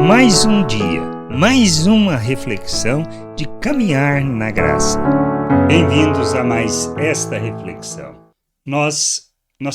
Mais um dia, mais uma reflexão de caminhar na graça. Bem-vindos a mais esta reflexão. Nós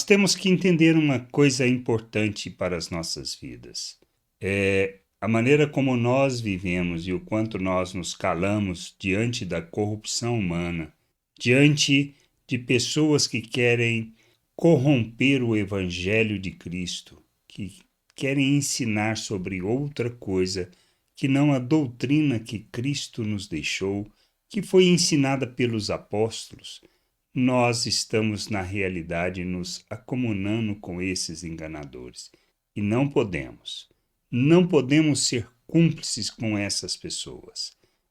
temos que entender uma coisa importante para as nossas vidas. É a maneira como nós vivemos e o quanto nós nos calamos diante da corrupção humana, diante de pessoas que querem corromper o Evangelho de Cristo, que querem ensinar sobre outra coisa que não a doutrina que Cristo nos deixou, que foi ensinada pelos apóstolos. Nós estamos, na realidade, nos acomunando com esses enganadores. E não podemos ser cúmplices com essas pessoas.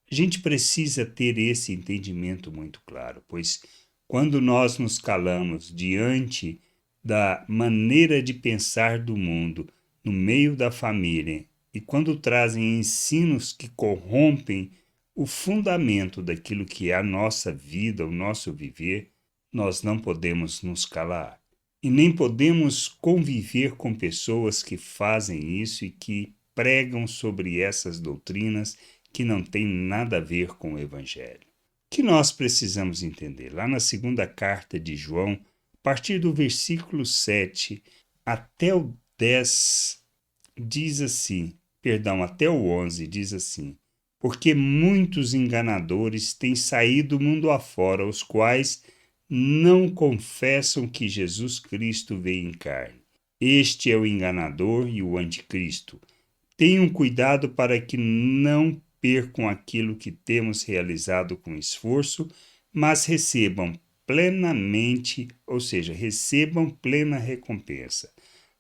A gente precisa ter esse entendimento muito claro, pois quando nós nos calamos diante da maneira de pensar do mundo, no meio da família, e quando trazem ensinos que corrompem o fundamento daquilo que é a nossa vida, o nosso viver, nós não podemos nos calar. E nem podemos conviver com pessoas que fazem isso e que pregam sobre essas doutrinas que não têm nada a ver com o Evangelho. O que nós precisamos entender? Lá na segunda carta de João, a partir do versículo 7 até o 10, diz assim, até o 11 diz assim: porque muitos enganadores têm saído mundo afora, os quais não confessam que Jesus Cristo veio em carne. Este é o enganador e o anticristo. Tenham cuidado para que não percam aquilo que temos realizado com esforço, mas recebam plenamente, ou seja, recebam plena recompensa.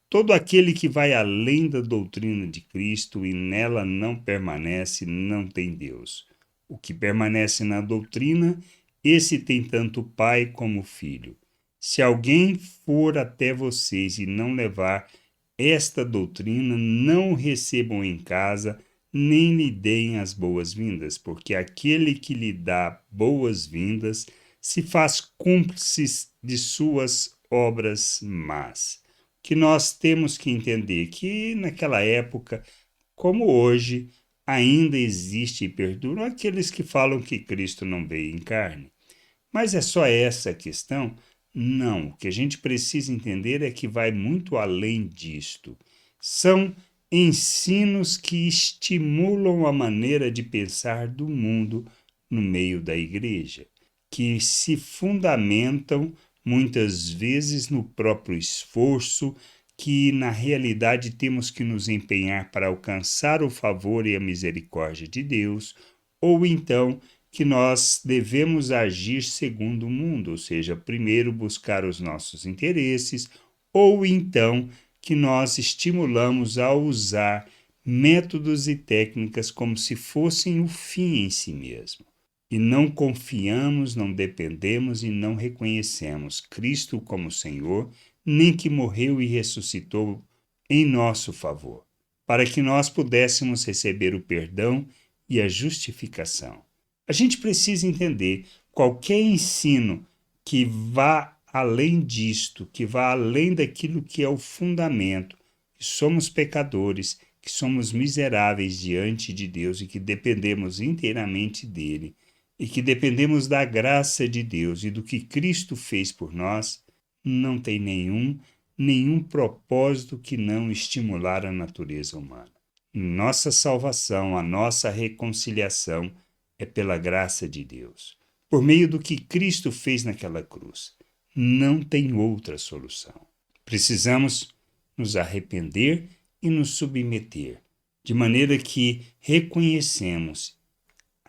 Todo aquele que vai além da doutrina de Cristo e nela não permanece, não tem Deus. O que permanece na doutrina, esse tem tanto o Pai como o Filho. Se alguém for até vocês e não levar esta doutrina, não o recebam em casa, nem lhe deem as boas-vindas, porque aquele que lhe dá boas-vindas se faz cúmplice de suas obras más. Que nós temos que entender que naquela época, como hoje, ainda existe e perduram aqueles que falam que Cristo não veio em carne. Mas é só essa a questão? Não, o que a gente precisa entender é que vai muito além disto. São ensinos que estimulam a maneira de pensar do mundo no meio da igreja, que se fundamentam muitas vezes no próprio esforço, que na realidade temos que nos empenhar para alcançar o favor e a misericórdia de Deus, ou então que nós devemos agir segundo o mundo, ou seja, primeiro buscar os nossos interesses, ou então que nós estimulamos a usar métodos e técnicas como se fossem o fim em si mesmo. E não confiamos, não dependemos e não reconhecemos Cristo como Senhor, nem que morreu e ressuscitou em nosso favor, para que nós pudéssemos receber o perdão e a justificação. A gente precisa entender qualquer ensino que vá além disto, que vá além daquilo que é o fundamento, que somos pecadores, que somos miseráveis diante de Deus e que dependemos inteiramente dele, e que dependemos da graça de Deus e do que Cristo fez por nós, não tem nenhum propósito que não estimular a natureza humana. Nossa salvação, a nossa reconciliação é pela graça de Deus, por meio do que Cristo fez naquela cruz. Não tem outra solução. Precisamos nos arrepender e nos submeter, de maneira que reconhecemos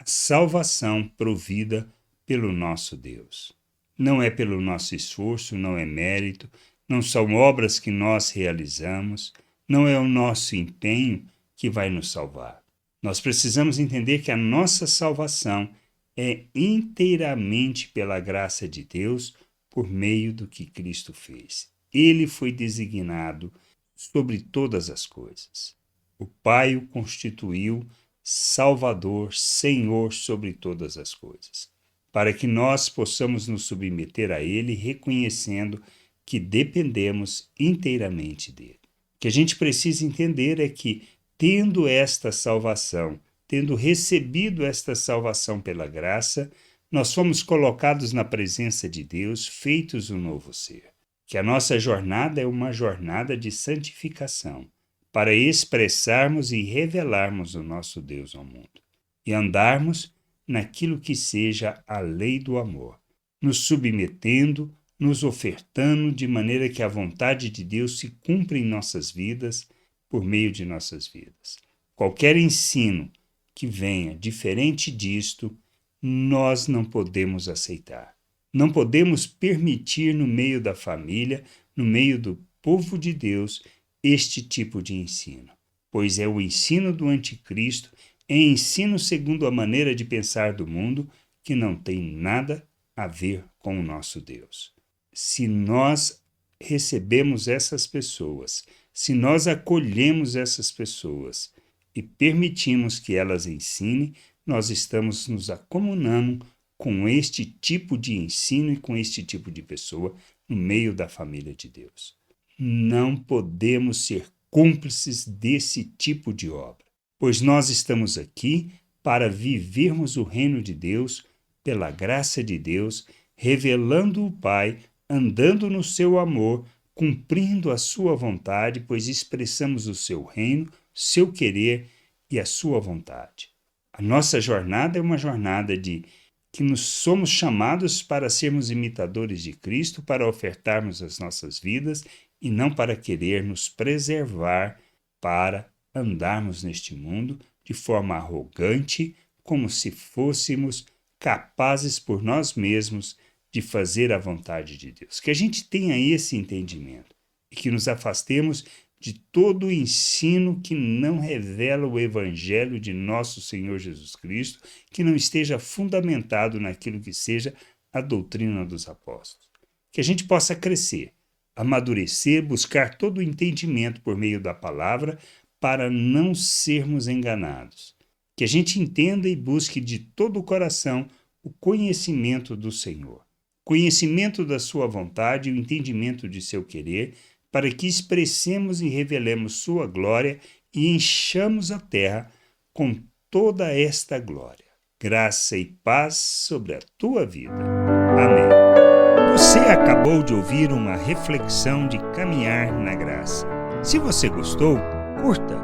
a salvação provida pelo nosso Deus. Não é pelo nosso esforço, não é mérito, não são obras que nós realizamos, não é o nosso empenho que vai nos salvar. Nós precisamos entender que a nossa salvação é inteiramente pela graça de Deus por meio do que Cristo fez. Ele foi designado sobre todas as coisas. O Pai o constituiu Salvador, Senhor sobre todas as coisas, para que nós possamos nos submeter a Ele, reconhecendo que dependemos inteiramente dele. O que a gente precisa entender é que tendo esta salvação, tendo recebido esta salvação pela graça, nós fomos colocados na presença de Deus, feitos um novo ser. Que a nossa jornada é uma jornada de santificação, para expressarmos e revelarmos o nosso Deus ao mundo, e andarmos naquilo que seja a lei do amor, nos submetendo, nos ofertando de maneira que a vontade de Deus se cumpra em nossas vidas, por meio de nossas vidas. Qualquer ensino que venha diferente disto, nós não podemos aceitar. Não podemos permitir no meio da família, no meio do povo de Deus, este tipo de ensino, pois é o ensino do anticristo, é ensino segundo a maneira de pensar do mundo, que não tem nada a ver com o nosso Deus. Se nós recebemos essas pessoas, se nós acolhemos essas pessoas e permitimos que elas ensinem, nós estamos nos acomunando com este tipo de ensino e com este tipo de pessoa no meio da família de Deus. Não podemos ser cúmplices desse tipo de obra, pois nós estamos aqui para vivermos o reino de Deus pela graça de Deus, revelando o Pai, andando no seu amor, cumprindo a sua vontade, pois expressamos o seu reino, seu querer e a sua vontade. A nossa jornada é uma jornada que nos somos chamados para sermos imitadores de Cristo, para ofertarmos as nossas vidas e não para querer nos preservar, para andarmos neste mundo de forma arrogante, como se fôssemos capazes por nós mesmos de fazer a vontade de Deus. Que a gente tenha esse entendimento e que nos afastemos de todo o ensino que não revela o Evangelho de nosso Senhor Jesus Cristo, que não esteja fundamentado naquilo que seja a doutrina dos apóstolos. Que a gente possa crescer, amadurecer, buscar todo o entendimento por meio da palavra para não sermos enganados. Que a gente entenda e busque de todo o coração o conhecimento do Senhor, conhecimento da sua vontade e o entendimento de seu querer, para que expressemos e revelemos sua glória e enchamos a terra com toda esta glória. Graça e paz sobre a tua vida. Amém. Você acabou de ouvir uma reflexão de caminhar na graça. Se você gostou, curta,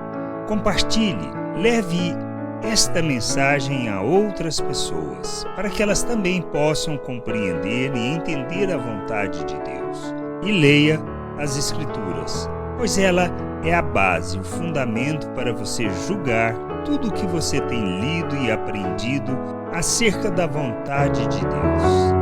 compartilhe, leve esta mensagem a outras pessoas, para que elas também possam compreender e entender a vontade de Deus. E leia as Escrituras, pois ela é a base, o fundamento para você julgar tudo o que você tem lido e aprendido acerca da vontade de Deus.